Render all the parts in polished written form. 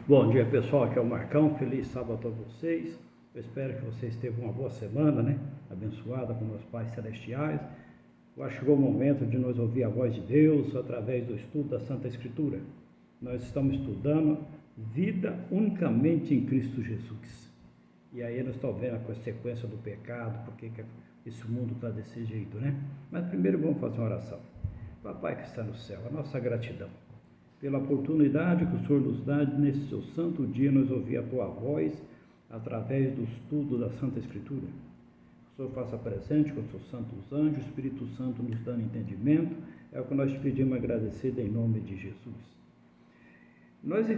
Bom dia, pessoal, aqui é o Marcão, feliz sábado a todos vocês. Eu espero que vocês tenham uma boa semana, né? Abençoada com meus pais celestiais. Agora chegou o momento de nós ouvir a voz de Deus através do estudo da Santa Escritura. Nós estamos estudando vida unicamente em Cristo Jesus. E aí nós estamos vendo a consequência do pecado, porque esse mundo está desse jeito, né? Mas primeiro vamos fazer uma oração. Papai que está no céu, a nossa gratidão pela oportunidade que o Senhor nos dá nesse seu santo dia, nós ouvir a Tua voz através do estudo da Santa Escritura. O Senhor faça presente com os seus santos anjos, o Espírito Santo nos dando entendimento, é o que nós te pedimos agradecido em nome de Jesus. Nós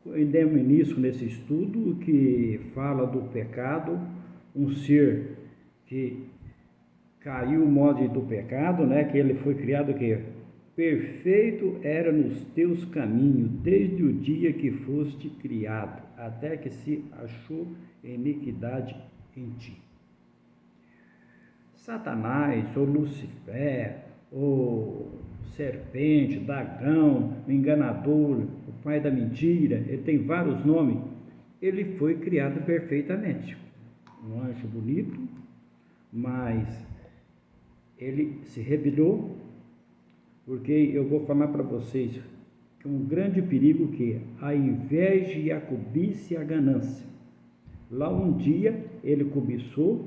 demos início nesse estudo que fala do pecado, um ser que caiu o molde do pecado, né? Que ele foi criado que perfeito era nos teus caminhos, desde o dia que foste criado, até que se achou iniquidade em ti. Satanás, ou Lucifer, ou serpente, dragão, o enganador, o pai da mentira, ele tem vários nomes, ele foi criado perfeitamente. Um anjo bonito, mas ele se rebelou, porque eu vou falar para vocês que um grande perigo que é a inveja e a cobiça e a ganância. Lá um dia ele cobiçou,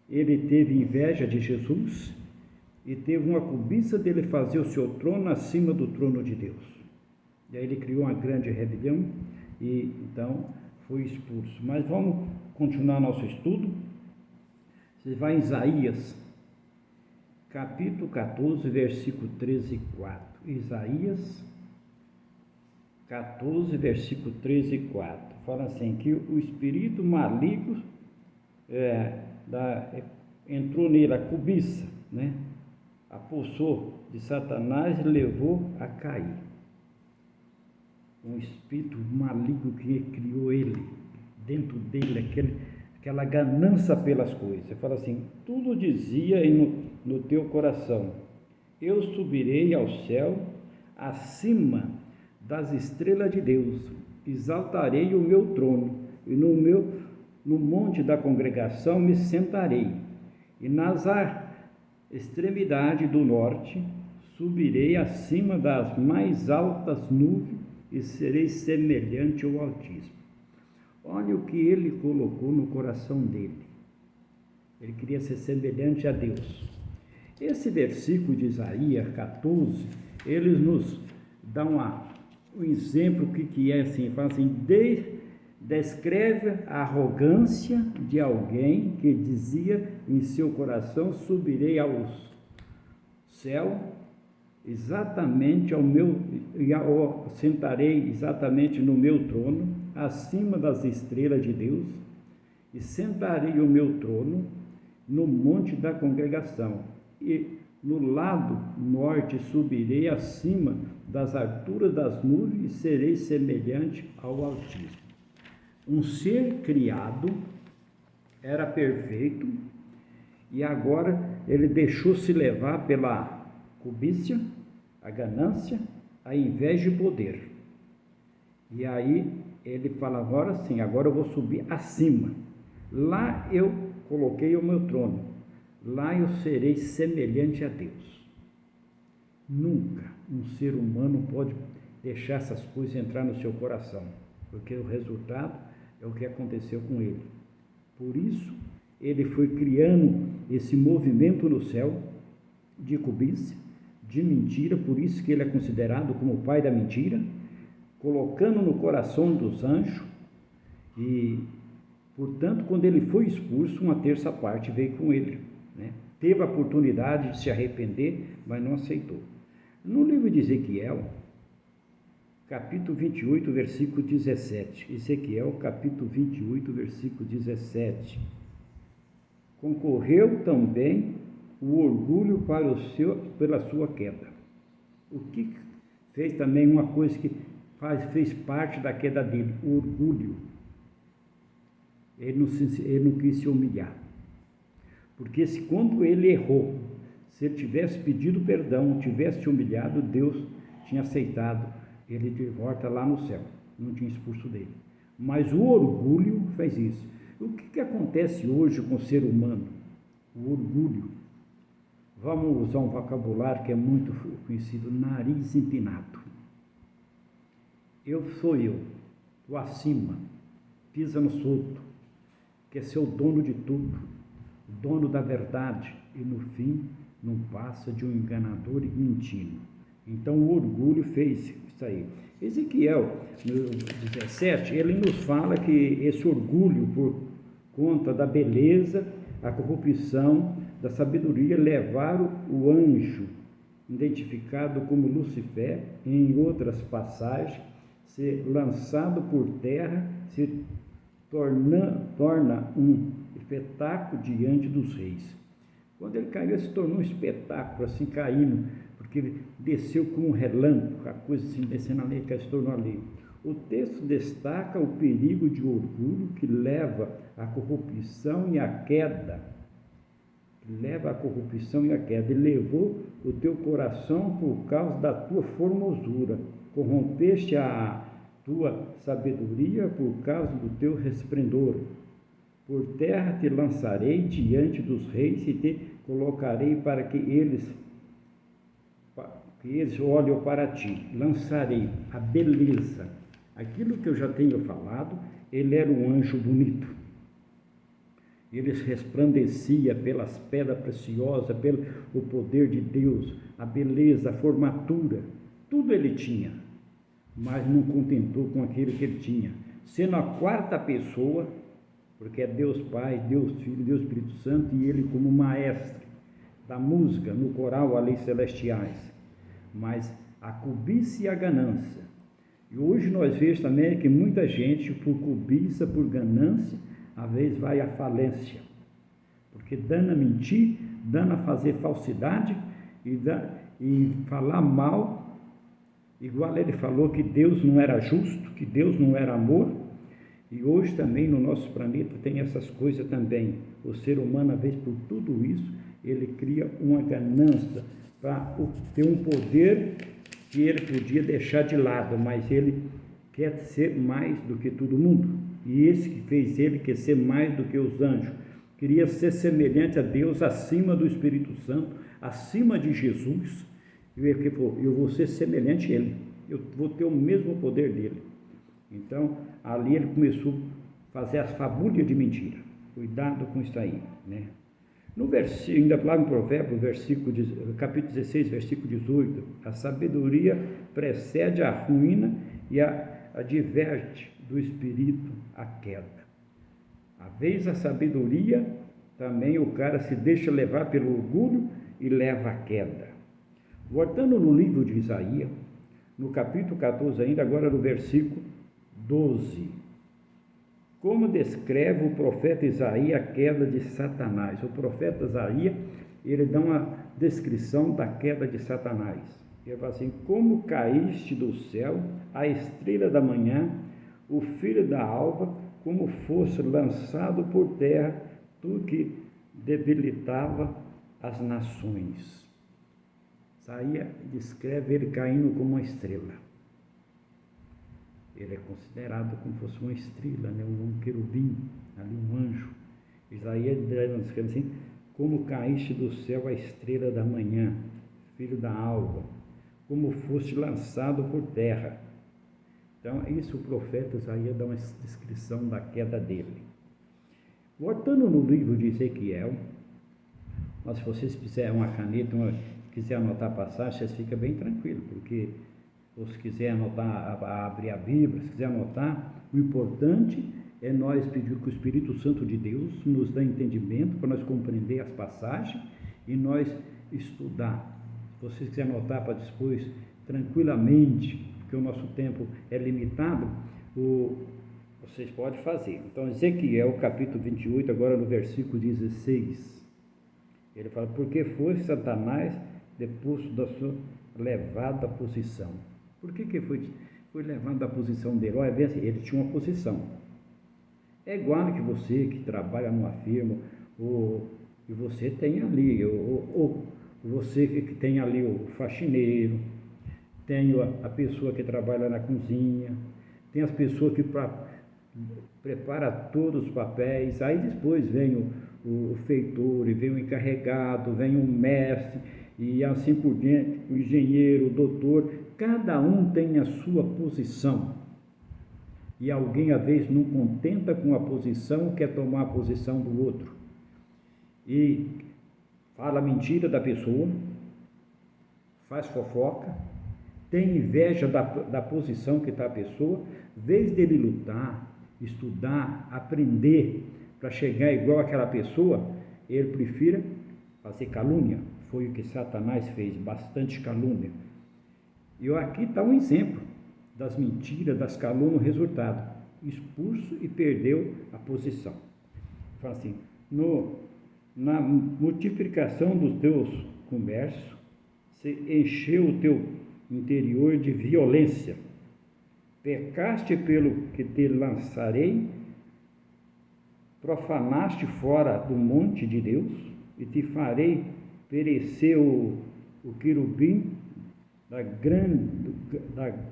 ele teve inveja de Jesus e teve uma cobiça dele fazer o seu trono acima do trono de Deus. E aí ele criou uma grande rebelião e então foi expulso. Mas vamos continuar nosso estudo. Você vai em Isaías, capítulo 14, versículo 13 e 4. Isaías 14, versículo 13 e 4. Fala assim, que o espírito maligno entrou nele, a cobiça, né? Apossou de Satanás e levou a cair. Um espírito maligno que criou ele, dentro dele, aquela ganância pelas coisas. Você fala assim, tudo dizia no teu coração, eu subirei ao céu, acima das estrelas de Deus, exaltarei o meu trono, e no monte da congregação me sentarei, e nas extremidades do norte subirei acima das mais altas nuvens, e serei semelhante ao Altíssimo. Olha o que ele colocou no coração dele. Ele queria ser semelhante a Deus. Esse versículo de Isaías 14, eles nos dá um exemplo que é assim, fala assim, descreve a arrogância de alguém que dizia em seu coração, subirei ao céu, exatamente sentarei exatamente no meu trono, acima das estrelas de Deus, e sentarei o meu trono no monte da congregação, e no lado norte subirei acima das alturas das nuvens, e serei semelhante ao Altíssimo. Um ser criado, era perfeito, e agora ele deixou-se levar pela cobiça, a ganância, a inveja e poder. E aí ele fala, agora sim, agora eu vou subir acima. Lá eu coloquei o meu trono. Lá eu serei semelhante a Deus. Nunca um ser humano pode deixar essas coisas entrar no seu coração, porque o resultado é o que aconteceu com ele. Por isso, ele foi criando esse movimento no céu de cobiça, de mentira, por isso que ele é considerado como o pai da mentira, colocando no coração dos anjos, e, portanto, quando ele foi expulso, uma terça parte veio com ele, né? Teve a oportunidade de se arrepender, mas não aceitou. No livro de Ezequiel, capítulo 28, versículo 17, Ezequiel, capítulo 28, versículo 17, concorreu também o orgulho pela sua queda. O que fez também uma coisa que fez parte da queda dele, o orgulho. Ele não quis se humilhar. Porque quando ele errou, se ele tivesse pedido perdão, tivesse se humilhado, Deus tinha aceitado ele de volta lá no céu. não tinha expulso dele. Mas o orgulho fez isso. O que acontece hoje com o ser humano? O orgulho. Vamos usar um vocabulário que é muito conhecido, nariz empinado. Eu sou eu, estou acima, pisa no solto, quer ser o dono de tudo, o dono da verdade, e no fim não passa de um enganador e mentindo. Então o orgulho fez isso aí. Ezequiel, no 17, ele nos fala que esse orgulho, por conta da beleza, a corrupção, da sabedoria, levaram o anjo, identificado como Lucifer, em outras passagens, ser lançado por terra, se torna um espetáculo diante dos reis. Quando ele caiu, ele se tornou um espetáculo, assim, caindo, porque ele desceu como um relâmpago, a coisa assim, descendo ali, que se tornou ali. O texto destaca o perigo de orgulho que leva à corrupção e à queda. Ele levou o teu coração por causa da tua formosura. Corrompeste a tua sabedoria por causa do teu resplendor. Por terra te lançarei diante dos reis e te colocarei para que eles olhem para ti. Lançarei a beleza. Aquilo que eu já tenho falado, ele era um anjo bonito. Ele resplandecia pelas pedras preciosas, pelo o poder de Deus, a beleza, a formatura, tudo ele tinha, mas não contentou com aquilo que ele tinha. Sendo a quarta pessoa, porque é Deus Pai, Deus Filho, Deus Espírito Santo, e ele como maestro da música no coral Além Celestiais. Mas a cobiça e a ganância. E hoje nós vemos também que muita gente, por cobiça, por ganância, às vezes vai à falência, porque dana mentir, dana fazer falsidade e falar mal, igual ele falou que Deus não era justo, que Deus não era amor, e hoje também no nosso planeta tem essas coisas também. O ser humano, às vezes, por tudo isso, ele cria uma ganância para ter um poder que ele podia deixar de lado, mas ele quer ser mais do que todo mundo. E esse que fez ele quer ser mais do que os anjos. Queria ser semelhante a Deus, acima do Espírito Santo, acima de Jesus. E ele falou, eu vou ser semelhante a ele. Eu vou ter o mesmo poder dele. Então, ali ele começou a fazer as fabulhas de mentira. Cuidado com isso aí, né? No versículo, ainda lá no Provérbio, capítulo 16, versículo 18, a sabedoria precede a ruína e adverte do espírito a queda. A vez a sabedoria, também o cara se deixa levar pelo orgulho e leva a queda. Voltando no livro de Isaías, no capítulo 14 ainda, agora no versículo 12. Como descreve o profeta Isaías a queda de Satanás? O profeta Isaías, ele dá uma descrição da queda de Satanás. Ele fala assim, como caíste do céu, a estrela da manhã, o filho da alva, como fosse lançado por terra, tu que debilitava as nações. Isaías descreve ele caindo como uma estrela. Ele é considerado como fosse uma estrela, né? Um querubim, ali um anjo. Isaías descreve assim, como caíste do céu a estrela da manhã, filho da alva, como fosse lançado por terra. Então, isso o profeta Isaías dá uma descrição da queda dele. Voltando no livro de Ezequiel, mas se vocês quiserem uma caneta, quiser anotar a passagem, vocês ficam bem tranquilos, porque se quiser anotar, abrir a Bíblia, se quiser anotar, o importante é nós pedir que o Espírito Santo de Deus nos dê entendimento para nós compreender as passagens e nós estudar. Se vocês quiserem anotar para depois, tranquilamente, porque o nosso tempo é limitado, vocês podem fazer. Então, Ezequiel, capítulo 28, agora no versículo 16, ele fala, porque foi Satanás depois da sua levada posição. Por que foi levando a posição dele? Olha, assim, ele tinha uma posição. É igual que você que trabalha numa firma, e você tem ali, ou você que tem ali o faxineiro, tem a pessoa que trabalha na cozinha, Tem as pessoas que prepara todos os papéis, aí depois vem o feitor, e vem o encarregado, vem o mestre, e assim por diante, o engenheiro, o doutor, cada um tem a sua posição. E alguém, às vezes, não contenta com a posição, quer tomar a posição do outro. E fala mentira da pessoa, faz fofoca, tem inveja da posição que está a pessoa, em vez dele lutar, estudar, aprender para chegar igual àquela pessoa, ele prefira fazer calúnia. Foi o que Satanás fez, bastante calúnia. E aqui está um exemplo das mentiras, das calúnias, o resultado: expulso e perdeu a posição. Fala assim: na multiplicação dos teus comércios, você encheu o teu interior de violência, pecaste pelo que te lançarei, profanaste fora do monte de Deus, e te farei perecer o querubim da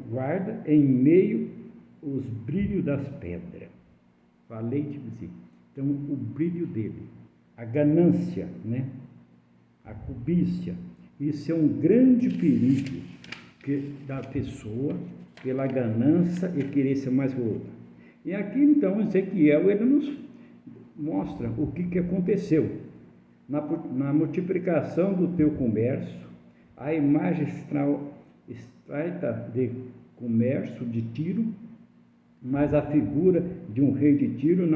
guarda em meio os brilhos das pedras. Falei-te assim. Então, o brilho dele, a ganância, né? A cobiça, isso é um grande perigo da pessoa, pela ganância e querer ser mais que o outro. E aqui então Ezequiel, ele nos mostra o que aconteceu na multiplicação do teu comércio, a imagem extraita de comércio de Tiro, mas a figura de um rei de Tiro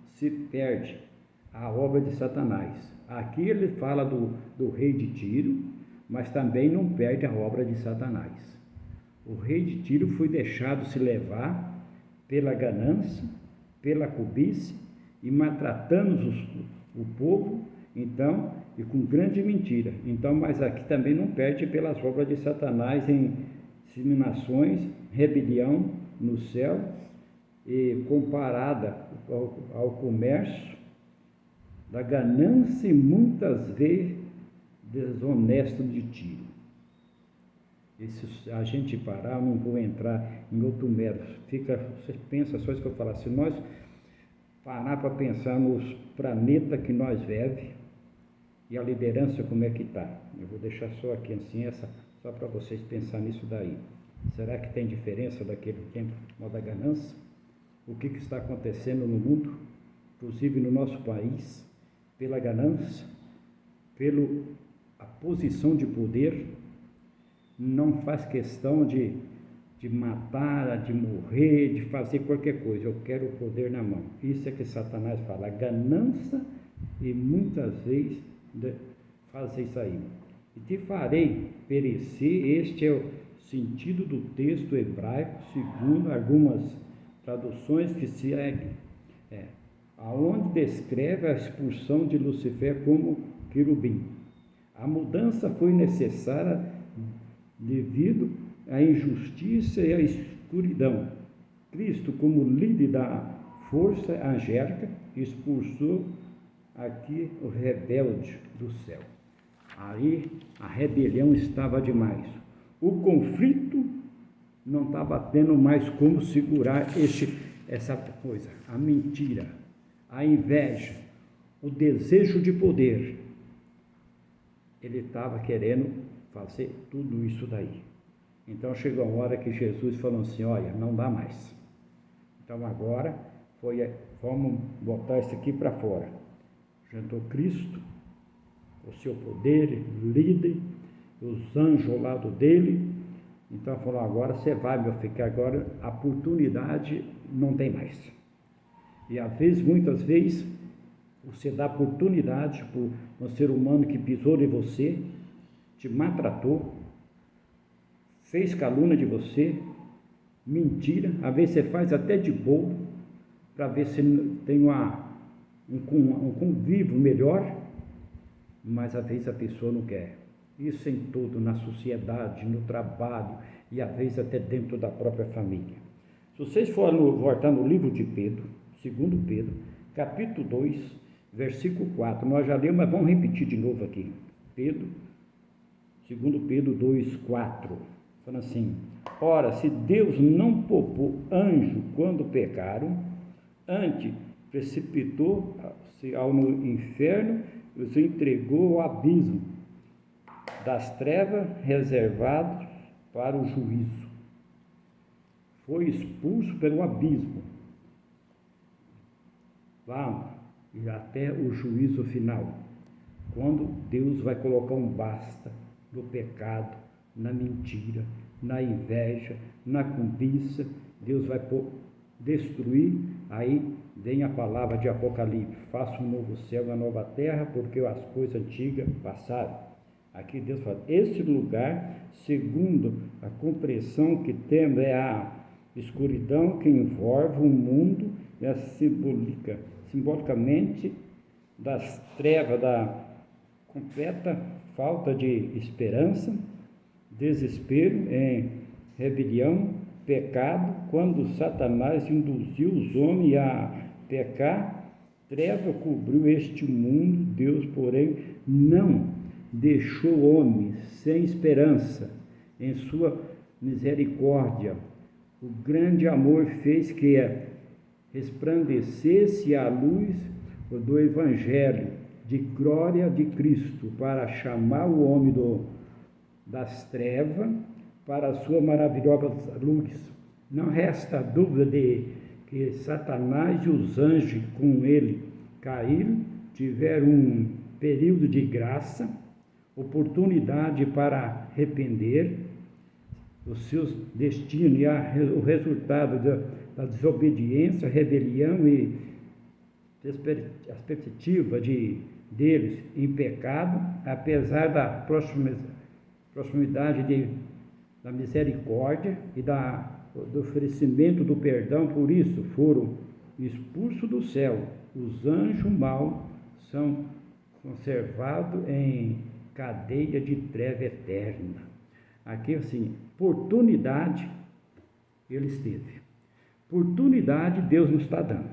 se perde, a obra de Satanás. Aqui ele fala do rei de Tiro, mas também não perde a obra de Satanás. O rei de Tiro foi deixado se levar pela ganância, pela cobiça, e maltratando o povo, então, e com grande mentira. Então, mas aqui também não perde pelas obras de Satanás em disseminações, rebelião no céu, e comparada ao comércio da ganância e muitas vezes desonesto de Tiro. Se a gente parar, não vou entrar em outro mérito. Você pensa só isso que eu falo. Se nós parar para pensar nos planetas que nós vivemos e a liderança como é que está. Eu vou deixar só aqui assim, só para vocês pensarem nisso daí. Será que tem diferença daquele tempo da ganância? O que está acontecendo no mundo, inclusive no nosso país, pela ganância, a posição de poder, não faz questão de matar, de morrer, de fazer qualquer coisa. Eu quero o poder na mão. Isso é que Satanás fala, ganância, e muitas vezes faz isso aí. E te farei perecer, este é o sentido do texto hebraico, segundo algumas traduções que seguem, aonde descreve a expulsão de Lucifer como querubim. A mudança foi necessária devido à injustiça e à escuridão. Cristo, como líder da força angélica, expulsou aqui o rebelde do céu. Aí a rebelião estava demais. O conflito não estava tendo mais como segurar essa coisa, a mentira, a inveja, o desejo de poder. Ele estava querendo fazer tudo isso daí. Então chegou a hora que Jesus falou assim: olha, não dá mais. Então agora vamos botar isso aqui para fora. Juntou Cristo, o seu poder, líder, os anjos ao lado dele. Então falou: agora você vai, meu filho, que agora a oportunidade não tem mais. E às vezes, muitas vezes, você dá oportunidade para um ser humano que pisou em você, te maltratou, fez calúnia de você, mentira, às vezes você faz até de bobo, para ver se tem um convívio melhor, mas às vezes a pessoa não quer. Isso em tudo, na sociedade, no trabalho e às vezes até dentro da própria família. Se vocês forem voltar no livro de Pedro, 2 Pedro, capítulo 2, versículo 4, nós já lemos, mas vamos repetir de novo aqui. 2 Pedro 2, 4, fala assim: Ora, se Deus não poupou anjo quando pecaram, antes precipitou-se ao inferno e os entregou ao abismo das trevas reservados para o juízo. Foi expulso pelo abismo, lá e até o juízo final, quando Deus vai colocar um basta no pecado, na mentira, na inveja, na cobiça. Deus vai destruir. Aí vem a palavra de Apocalipse: faça um novo céu e uma nova terra, porque as coisas antigas passaram. Aqui Deus fala, esse lugar, segundo a compreensão que temos, é a escuridão que envolve o mundo, é simbolicamente das trevas, da completa falta de esperança, desespero, em rebelião, pecado, quando Satanás induziu os homens a pecar, treva cobriu este mundo. Deus, porém, não deixou o homem sem esperança. Em sua misericórdia, o grande amor fez que resplandecesse a luz do Evangelho de glória de Cristo, para chamar o homem das trevas para a sua maravilhosa luz. Não resta dúvida de que Satanás e os anjos com ele caíram, tiveram um período de graça, oportunidade para arrepender os seus destinos e o resultado da desobediência, rebelião e a perspectiva deles em pecado, apesar da proximidade da misericórdia e do oferecimento do perdão. Por isso foram expulsos do céu. Os anjos maus são conservados em cadeia de treva eterna. Aqui assim, oportunidade eles teve. Oportunidade Deus nos está dando.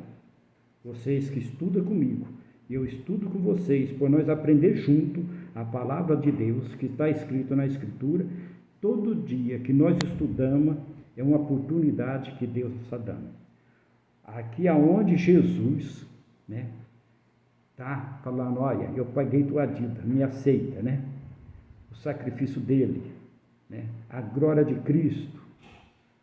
Vocês que estudam comigo, eu estudo com vocês, por nós aprender junto a palavra de Deus que está escrito na Escritura. Todo dia que nós estudamos é uma oportunidade que Deus nos está dando. Aqui aonde Jesus, está falando, olha, eu paguei tua dívida, me aceita, o sacrifício dele, a glória de Cristo,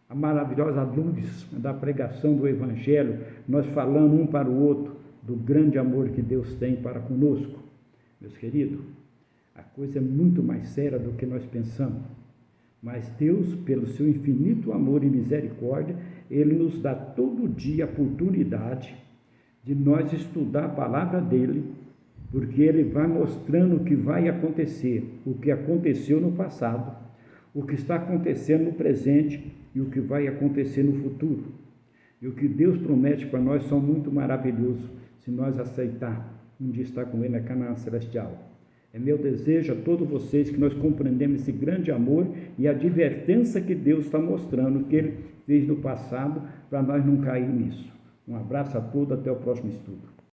a maravilhosa luz da pregação do Evangelho, nós falando um para o outro do grande amor que Deus tem para conosco. Meus queridos, a coisa é muito mais séria do que nós pensamos, mas Deus, pelo seu infinito amor e misericórdia, Ele nos dá todo dia a oportunidade de nós estudar a palavra dEle, porque Ele vai mostrando o que vai acontecer, o que aconteceu no passado, o que está acontecendo no presente e o que vai acontecer no futuro. E o que Deus promete para nós são muito maravilhosos, se nós aceitar um dia estar com Ele na Canaã Celestial. É meu desejo a todos vocês que nós compreendemos esse grande amor e a advertência que Deus está mostrando, que Ele fez no passado, para nós não cair nisso. Um abraço a todos, até o próximo estudo.